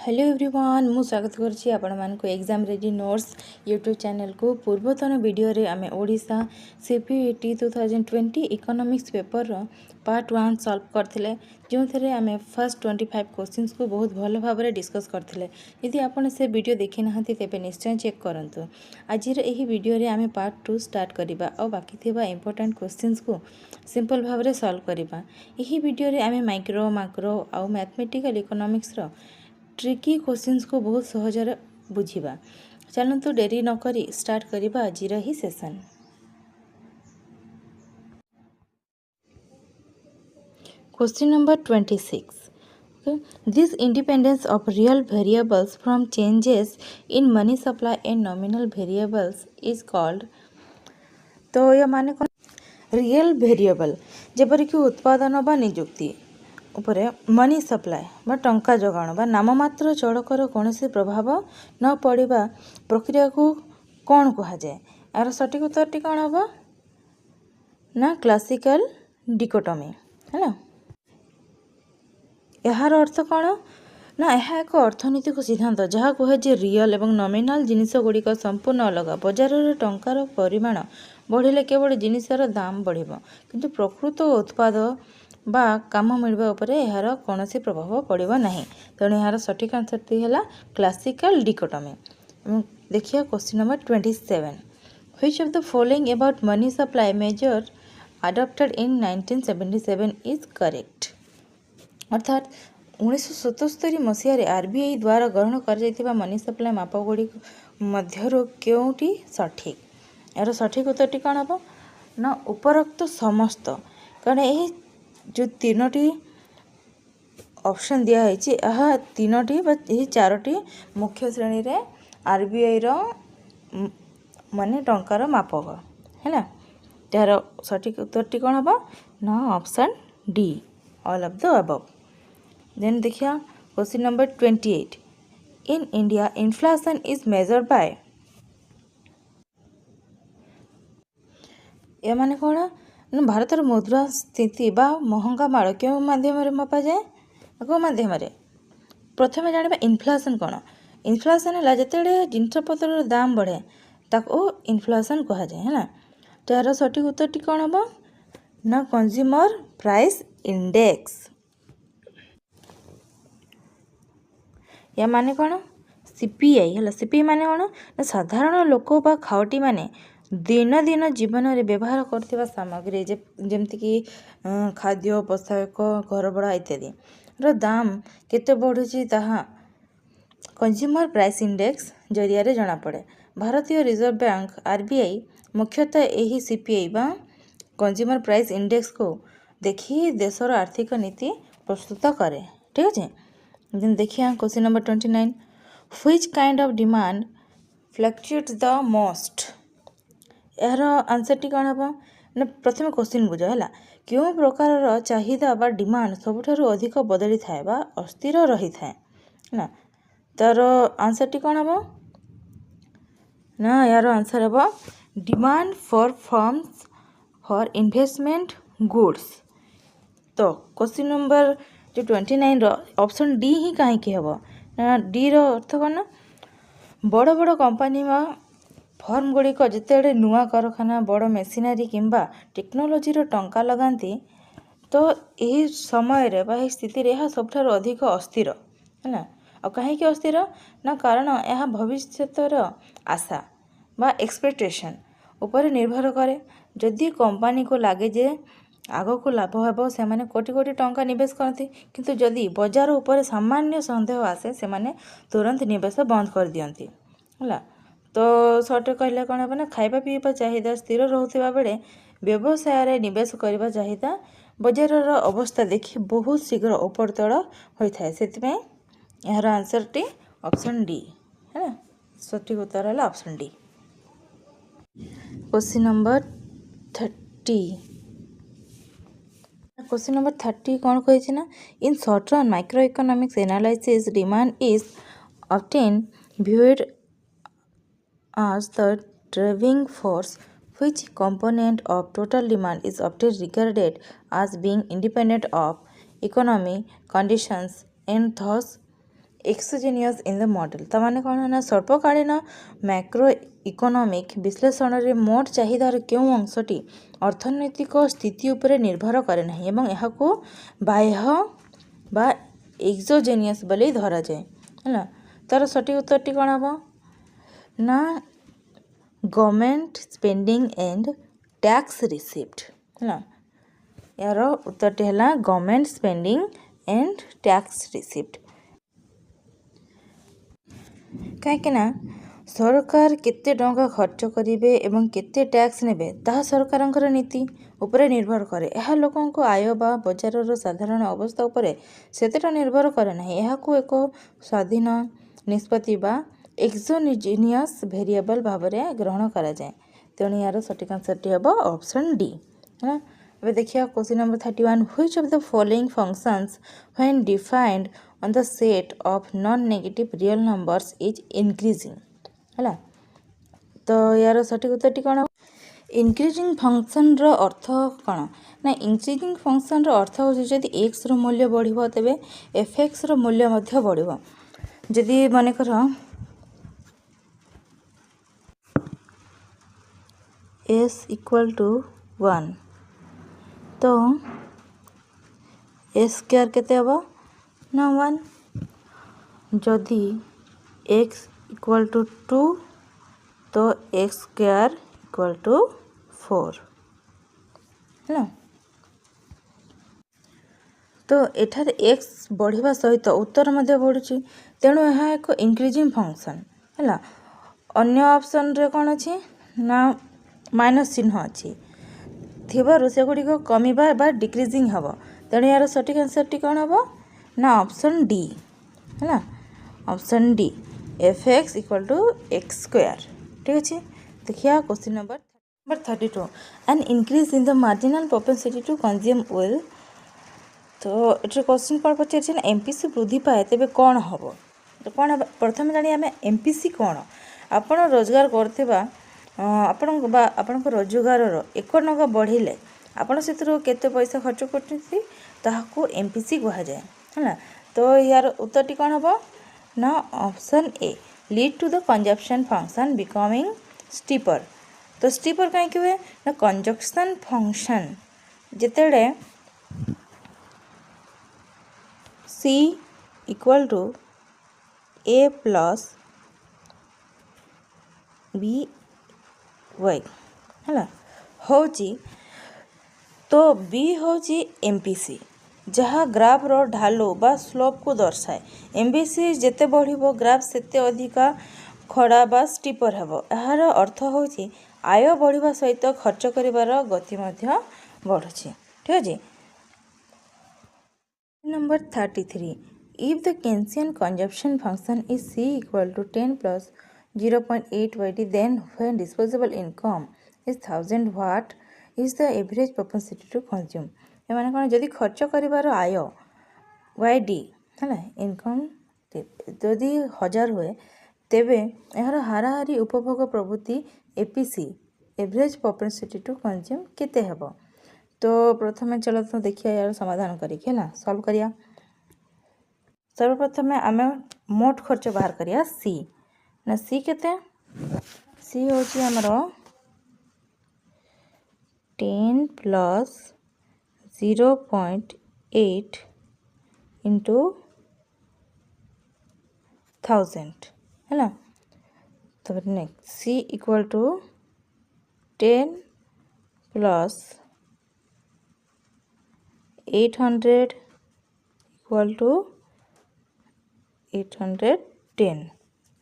Hello everyone मु स्वागत करछि आपण मानको exam ready notes YouTube channel को पूर्वतन वीडियो रे आमे ओडिशा सीपीटी 2020 इकोनॉमिक्स पेपर रो पार्ट 1 सॉल्व करथिले जो थरे आमे फर्स्ट 25 क्वेश्चंस को बहुत भलो भाबरे डिस्कस करथिले। यदि आपण से वीडियो देखि नहंती तेबे निश्चय चेक करंतु। आज रे एही वीडियो रे आमे पार्ट 2 स्टार्ट करिबा और बाकी थिबा इंपोर्टेंट क्वेश्चंस को सिंपल भाबरे सॉल्व करिबा। एही वीडियो रे आमे माइक्रो मैक्रो और मैथमेटिकल इकोनॉमिक्स रो ट्रिकी क्वेश्चंस को बहुत सहज बुझिबा। चलंतु देरी न करी स्टार्ट करिबा आज ही session. Question number 26। This independence of real variables from changes in money supply and nominal variables is called। तो यह माने कौन रियल वेरिएबल जेपरिक उत्पादन बा नियुक्ति उपरे मनी सप्लाय बा टंका जोगाण बा नाममात्र चढ़कर कौन प्रभाव न पड़ा प्रक्रिया को कौन कह जाए। यार सठिक उत्तर कौन हम ना क्लासिकल डिकोटमी है ना। यार अर्थ कौन ना यह एक अर्थनैतिक सिद्धांत जहाँ कहे जे रियल एवं नॉमिनल जिनिस गुड़िक संपूर्ण अलग। बजार रे टंकार परिमाण बढ़िले केवल जिनिसर दाम बढ़िबो किंतु प्रकृत उत्पाद बा काम मिलवा उपरे यार कौन प्रभाव पड़ो ना। तेणु यार सठिक आंसर टी है क्लासिकल डिकोटमी। देखिए question number 27। Which of the following about money supply measure adopted in 1977 is correct. अर्थात 1977 मसीह आरबीआई द्वारा ग्रहण कर मनी सप्लाई मापगुड़ी मध्य क्योंटी सठिक। यार सठिक उत्तर कौन हम ना उपरोक्त समस्त। कारण यही जो तीनोटी ऑप्शन दिया है तीनोटी चारोटी मुख्य श्रेणी रे आरबीआई रो माने टंकार मापक है। तार सठिक उत्तर कौन हम ना option D all of the above. Then देखिए question number 28। In India inflation is measured by. या माने कौन भारत मुद्रा स्थिति बा महंगा माड़ क्यों माध्यम मापा जाए कौ माध्यम प्रथम जाना इन्फ्लेशन कौन। इन्फ्लेशन है जिते जिनपतर दाम बढ़े ताको इन्फ्लेशन कह जाए है ना। तार सठिक उत्तर कौन हम ना कंज्यूमर प्राइस इंडेक्स। या माने कौन सीपीआई है। सीपीआई माने कौन ना साधारण लोक बा खावटी माने दिन दिन जीवन में व्यवहार करथिबा सामग्री जेमती कि खाद्य पोशाक घर भड़ा इत्यादि रो दाम केते बढ़ुची ताहा कंज्यूमर प्राइस इंडेक्स जरिया रे जना पड़े। भारतीय रिजर्व बैंक आरबीआई मुख्यतः यही सीपीआई बा कंज्यूमर प्राइस इंडेक्स को देखी देशर आर्थिक नीति प्रस्तुत करे। ठीक अच्छे। देखिए question number 29। Which kind of demand fluctuates the most. यार आंसर टी कौन हम ना प्रथम क्वेश्चन बुझ है क्यों प्रकार चाहिदा बा डिमांड सबुठारु अधिक बदली थाए बा अस्थिर रही थाए ना। तार आंसर टी कौन हम ना यार आंसर हम demand for firms for investment goods. तो क्वेश्चन नंबर जो 29 ऑप्शन डी ही कहीं हम ना डी रो अर्थ कौन बड़ बड़ कंपनी फर्म गुड़िक जिते नुआ कारखाना बड़ मेसीनारी किंबा टेक्नोलोजी टंका लगाती तो यही समय रे स्थिति रे यह सबठार अधिक अस्थिर है ना। और कहीं अस्थिर ना कारण यह भविष्यतर आशा बा एक्सपेक्टेशन उपर निर्भर करे। जदि कंपनी को लगे जे आग को लाभ हे से माने कोटी कोटी टंका निवेश करती किंतु जदि बजार उपर सामान्य संदेह आसे से माने तुरंत निवेश बंद कर दियंती है। तो सर्ट कहले कौन हम ना खाइबा पीवा चाहिदा स्थिर रोता बेले व्यवसाय रे निवेश करने चाहिदा बजार अवस्था देखी बहुत शीघ्र ऊपर तल होता है। से यार आंसर टी ऑप्शन डी है ना। सठिक उत्तर है option D. Question number 30। Question number 30 कौन कही ना in short run micro economics analysis demand is obtain viewed as the driving force which component of total demand is often regarded as being independent of economic conditions and thus exogenous in the model ताने कौन है ना स्वल्पकालीन macro economic विश्लेषण रे मोट चाहिदार क्यों अंशटी अर्थनैतिक स्थिति उपरे निर्भर करे नहीं एवं यहाको बाह्य बा एक्सोजेनियस बोली धरा जाए है तार सठिक उत्तरटी कौन हम ना government spending and tax received है यार उत्तरटी है government spending and tax received कहीं सरकार केते टंका खर्च करेंगे एवं केते टैक्स नेबे ताहा सरकारंकर नीति उपरे निर्भर करे यह लोकों को आय बा बजार साधारण अवस्था उपरे सेतेटा निर्भर करे नहीं यहाकू एक स्वाधीन निष्पत्ति बा एक्सोजेनियस वेरिएबल भाव में ग्रहण करा जाए तेणु यार सठिक आंसरटी हम ऑप्शन डी है अब देखिए question number 31 which of the following functions when defined on the set of non negative real numbers is increasing है तो यार सठिक उत्तरटी कौन इंक्रीजिंग फंक्शन रो अर्थ कौन ना इंक्रीजिंग फंक्शन रो अर्थ हो जदि एक्स रो मूल्य बढ़िबो तेबे एफ एक्स रो मूल्य मध्य बढ़िबो जदि मन कर एस इक्वल टू 1 तो ए स्क्वायर केते हबो ना 1 जदि एक्स इक्वल टू 2 तो एक्स स्क्वायर इक्वल टू 4 है तो एठार एक्स बढ़िबा सहित उत्तर मध्य बढ़ुची तेणु यह एक इंक्रीजिंग फंक्शन है अन्य ऑप्शन रे कौन अच्छी ना माइनस चिन्ह अच्छी थिबारु से गुड़िक कमिबा बा डिक्रीजिंग हम तेणु यार सठिक आंसरटी कौन हम ना ऑप्शन डी है option D F X equal to X square ठीक अच्छे देखिए question number 32 an increase in the marginal propensity to consume ऑयल तो ये क्वेश्चन कौन पचार एमपीसी वृद्धि पाए तेज कौन हम तो कौन प्रथम जानी आम एमपीसी कौन आपण रोजगार करथिबा आपण रोजगार 1 टंका बढ़िले आपण से केते पैसा खर्च करते ताहाको एमपीसी कहा जाए है तो यार उत्तरटी कौन हम ना option A lead to the consumption function becoming steeper तो स्टीपर कहीं हुए ना कंजक्शन फंक्शन जितेड़े C equal to A plus B Y है होची तो बी होची एमपीसी जहाँ ग्राफ रो ढालू बा स्लोप को दर्शाए एमपीसी जेते बढ़िबो ग्राफ सेते अधिका खड़ा बा स्टीपर हेबो यार अर्थ होची आय बढ़िबा सहित खर्च करिवार गति मध्य बढ़ुची ठीक अछि number 33 if the Keynesian consumption function is c equal to 10 plus 0.8 yd then when disposable income is 1000 what is the average propensity to consume एमाने कौन जदि खर्च करिवार आय yd है इनकम जदि 1000 हुए तेबे यार हाराहारी उपभोग प्रवृत्ति APC average propensity to consume केते हेबो तो प्रथम चलो तो देखिए यार समाधान करिके ना सॉल्व करिया सर्वप्रथम आम मोट खर्च बाहर करिया सी ना सी केते सी होची हमरो 10 प्लस 0.8 इंटू 1000 है ना तो next C equal to 10 plus 800 equal to 810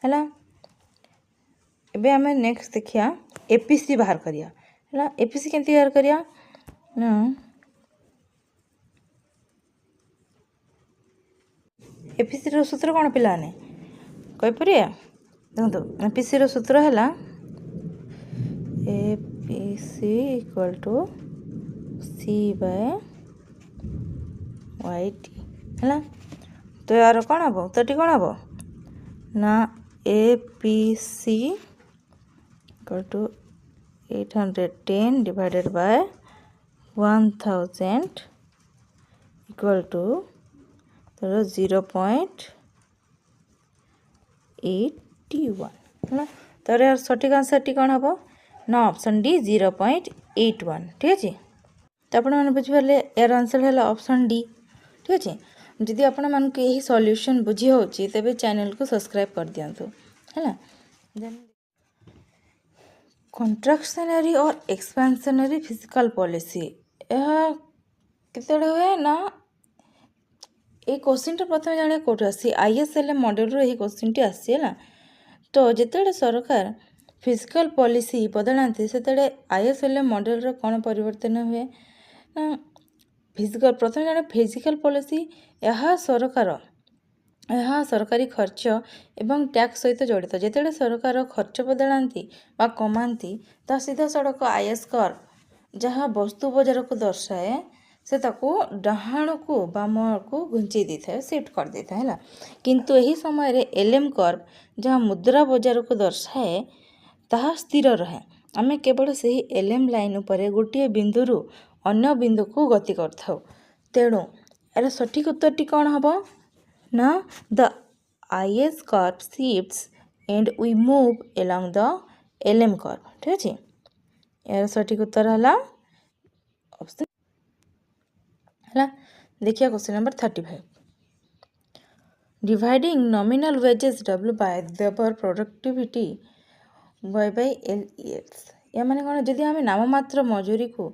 है एबे आम नेक्स्ट देखिया एपीसी बाहर करिया है एपीसी केमती बाहर करिया ना एपीसी रो सूत्र कौन पिलाने कहि परिया देखो एपीसी रो सूत्र है APC equal to C by Y टी है तो यार कौन हम उत्तरटी कौन हम ना APC equal to 810 divided by 1000 equal to 0.8 0.81 है। यार सठिक आंसर टी कौन हम ना ऑप्शन डी 0.81 ठीक अच्छे। तो आपण मैंने बुझिपारे यार आंसर है ऑप्शन डी ठीक अच्छे। जदि आपण मानक यही सॉल्यूशन बुझी हो तेबे चैनल को सब्सक्राइब कर दिंतु है। कॉन्ट्रैक्शनरी और एक्सपेंशनरी फिजिकल पॉलिसी यह केते हुए ना ये क्वेश्चन प्रथम जाने कौट आसी आईएसएलएम मॉडल रो यही क्वेश्चन टी आसी है। तो जिते सरकार फिजिकल पॉलिसी बदलाते से आईएसएलएम मॉडल रो कौन परिवर्तन हुए ना फिजिकल प्रथम जाने फिजिकल पॉलिसी यह सरकारी खर्च एवं टैक्स सहित जड़ित जिते सरकार खर्च बदलाती बा कमाती ता सीधा सड़क आईएस कर जहाँ वस्तु बजार को दर्शाए से ताको डाहाण को बाम को घुंचई दे था शिफ्ट कर दे था है। किंतु यही समय एलएम कर्व जहाँ मुद्रा बजार को दर्शाए ताहा स्थिर रहे आमे केवल से एलएम लाइन उपरे गोटे बिंदु रु अन्य बिंदु को गति करथाउ। तेणु यार सठिक उत्तर कौन हम ना the IS curve shifts and we move along the LM curve ठीक अच्छे। यार सठिक उत्तर है ऑप्शन है। देखिए question number 35 dividing nominal wages W by their productivity Y by L एल्स या माने कौन जदि आम नाममात्र मजूरी को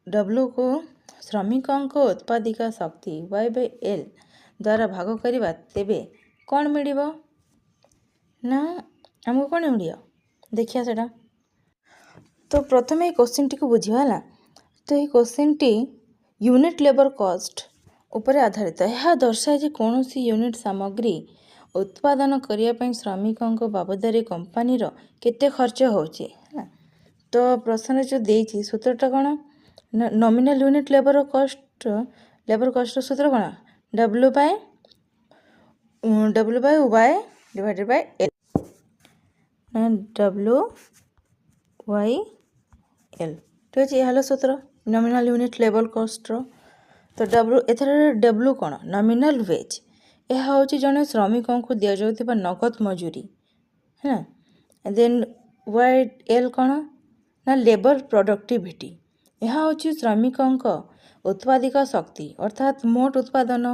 डब्ल्यू को श्रमिकों उत्पादिका शक्ति वाई बाय एल द्वारा भाग करवा तेबे कौन मिल ना आमको कौन मिल देखिए सेटा। तो प्रथम ये क्वेश्चन टी को बुझा है। तो ये question T unit labour cost उपरे आधारित यह दर्शाए जे कौन सी यूनिट सामग्री उत्पादन करने श्रमिकों बाबद कंपानी केते खर्च होची है। तो प्रश्न जो देती सूत्रटा कौन नॉमिनल यूनिट लेबर कॉस्ट सूत्र कौन W by Y divided by L W Y L ठीक अच्छे। यह सूत्र नॉमिनल यूनिट लेबर कॉस्ट रो। तो डब्ल्यू एथर डब्ल्यू कौन नॉमिनल वेज यह हूँ जड़े श्रमिकों को दि जाऊँ नगद मजूरी है। देन वाई एल कौन ना लेबर प्रोडक्टिविटी यह हूँ श्रमिकों उत्पादिक शक्ति अर्थात मोट उत्पादन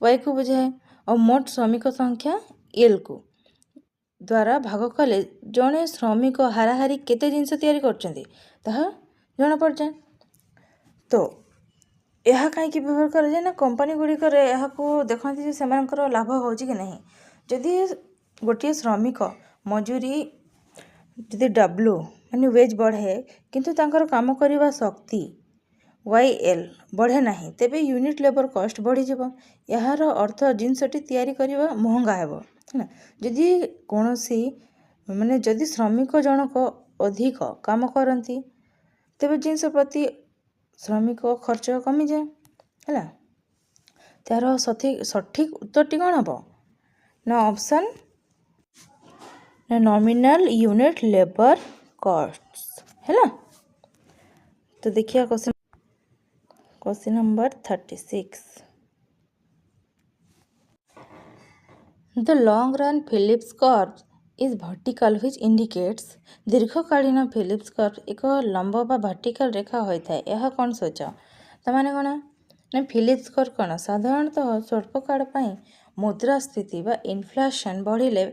वाई को बुझाए और मोट श्रमिक संख्या एल को द्वारा भाग कले जड़े श्रमिक हाराहारी केते जिनस तैयारी करछन्ती ताहा जना पड़ जाए। तो यह कहीं व्यवहार कर जाए ना कंपनी गुड़िक देखते से लाभ हो कि नहीं जदि गोटे श्रमिक मजूरी जदि डब्ल्यू माने वेज बढ़े किंतु तांकर काम करवा शक्ति वाई एल बढ़े ना तेबे यूनिट लेबर कॉस्ट बढ़ी जीव यार अर्थ जिनसटी तैयारी करवा महंगा है ना। जदि कौन सी माने जदि श्रमिक जनक अधिक काम करती तेबे जिनस प्रति श्रमिक खर्च कमी जाए है। तार सठिक उत्तर कौन हम ना option nominal unit labour cost है। तो देखिए question number 36 the long run Phillips curve is vertical which indicates दीर्घकालीन फिलिप्स कर्व एक लंब बा वर्टिकल रेखा होता है यह कौन सोच तो माने कौन ना फिलिप्स कर्व कौन साधारणतः स्वल्पकाल मुद्रास्फीति बा इनफ्लेशन बढ़िले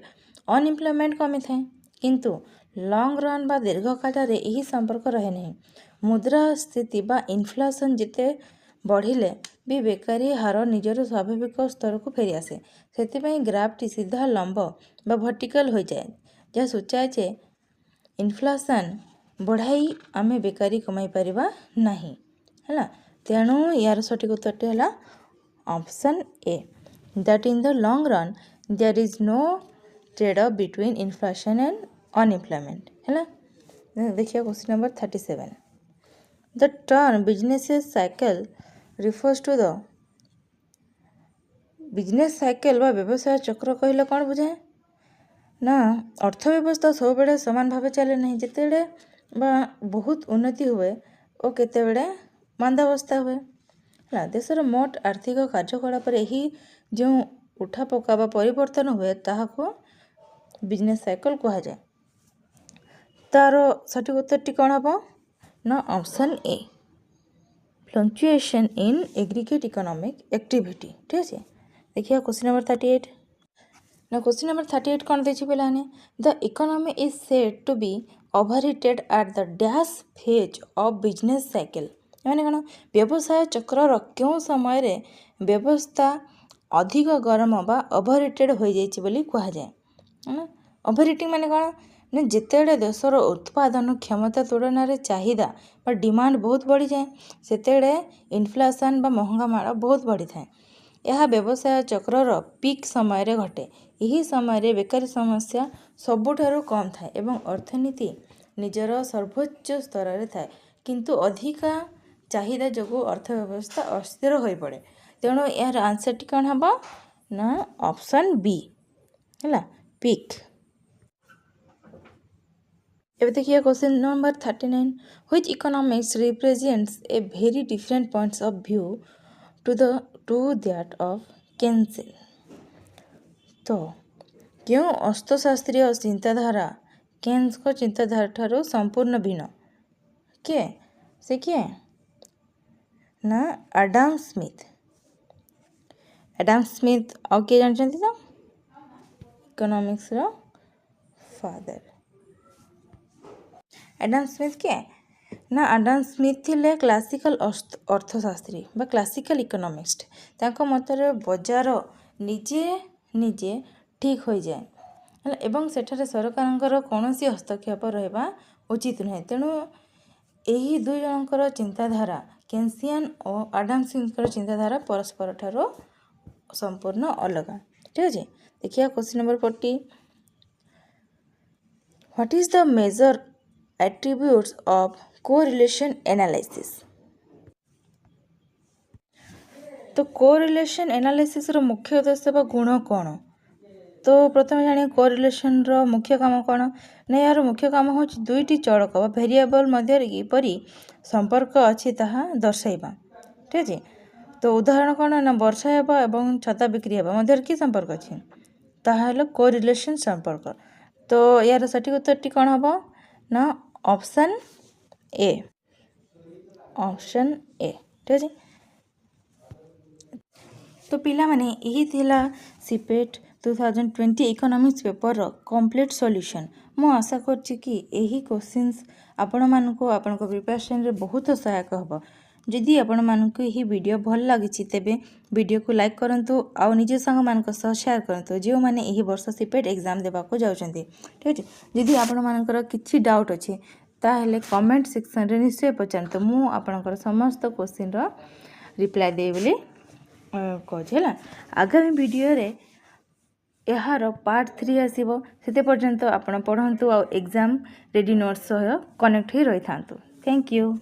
अनएम्प्लॉयमेंट कमी थाए किंतु लॉन्ग रन बा दीर्घकाल यही संपर्क रहे नहीं। मुद्रास्फीति बा इनफ्लेशन जिते बढ़िले भी बेकारी हार निजर स्वाभाविक स्तर को फेरी आसे से ग्राफटी सीधा लंब बा वर्टिकल हो जाए जहाँ सूचाए जे इनफ्लेशन बढ़ाई आमे बेकारी कमाई परिबा नहीं है। तेणु यार सठिक उत्तर है option A that in the long run there is no trade off between inflation and unemployment है। देखिए question number 37 the term business cycle refers to the business cycle बा व्यवसाय चक्र कहले कौन बुझाए ना अर्थव्यवस्था सब बड़े समान भाव चले नहीं जिते बा बहुत उन्नति हुए और केते बड़े मंदावस्था हुए है। देशर मोट आर्थिक कार्यकलाप ही जो उठा पका परिवर्तन हुए ताहाको बिजनेस साइकिल कह जाए। तार सठिक उत्तरटी कौन हम ना option A fluctuation in aggregate economic activity. ठीक है देखिए क्वेश्चन नंबर 38 ना क्वेश्चन नंबर 38 कौन देखिए पे the economy is said to be overheated at the dash phase of business cycle माने कौन व्यवसाय चक्र क्यों समय रे व्यवस्था अधिक गरम बा ओवरहीटेड हो जाइए बोली कह जाए। ओवरहीटिंग माने कौन ना जितेबले देशर उत्पादन क्षमता तुलन में चाहिदा बा डिमांड बहुत बढ़ी जाए सेतेबले इन्फ्लेशन बा महंगा माड़ बहुत बढ़ी थाए। यह व्यवसाय चक्रर पीक समय रे घटे। यही समय रे बेकारी समस्या सबुठारु कम थाए एवं अर्थनीति निजर सर्वोच्च स्तर रे थाए किंतु अधिका चाहिदा जोगु अर्थव्यवस्था अस्थिर हो पड़े। तेणु यार आंसर टी कौन हम ना ऑप्शन बी है पीक। अब देखिए question number 39 which economics represents a very different points of view to that of Keynes. तो क्यों अर्थशास्त्रीय चिंताधारा केन्स को चिंताधारा ठारू संपूर्ण भिन्न किए से किए ना एडम स्मिथ। एडम स्मिथ आउ किए जानते तो इकोनॉमिक्स रो फादर एडम स्मिथ किए ना एडम स्मिथ थिले क्लासिकल अर्थशास्त्री बा क्लासिकल इकोनॉमिस्ट। तांको मतरे बजार निजे निजे ठीक हो जाए एवं सेठारे सरकारंकर कौनसी हस्तक्षेप रहबा उचित नुहे। तेणु यही दुई जनकर चिंताधारा केन्सियन और एडम स्मिथर चिंताधारा परस्पर ठारो संपूर्ण अलग। ठीक है देखिए question number 40 what is the major attributes of correlation analysis। तो कोरिलेशन एनालिसिस रो मुख्य उद्देश्य बा गुण कौन। तो प्रथम जानिए कोरिलेशन रो मुख्य काम कौन ना यार मुख्य काम हो दुईटी चड़क बा वेरिएबल मध्य किपरि संपर्क अच्छी ताहा दर्शाइबा। ठीक है तो उदाहरण कौन ना वर्षा हेबा एवं छता बिक्री हेबा मध्य की संपर्क अच्छी ताहा कोरिलेशन संपर्क। तो यार सठिक उत्तरटी कौन हम ना ऑप्शन ए ऑप्शन ए। ठीक है तो पिला माने यही थिला CIPET 2020 economics paper complete solution. मु आशा करछि कि यही क्वेश्चंस आपण मानको आपण को प्रिपरेशन रे बहुत सहायक हबो। जदि आपण मानको यही वीडियो भल लागिछि तेबे वीडियो को लाइक करंतु आ निज संग मानको सह शेयर करंतु जो माने यही वर्ष सीपेट एग्जाम देबा को जाउछन्ती। ठीक है जदि आपण मानकर किछि डाउट अछि ताहेले कमेंट सेक्शन रे निश्चय पचारंतु मु आपणकर समस्त क्वेश्चन रो रिप्लाई देबे बोली कहछि हला। आगामी वीडियो रे यार पार्ट 3 आसीबो सेते पर्यंत आपण पढंतु आ एग्जाम रेडी नोट्स सह कनेक्ट ही रही थांतु। Thank you.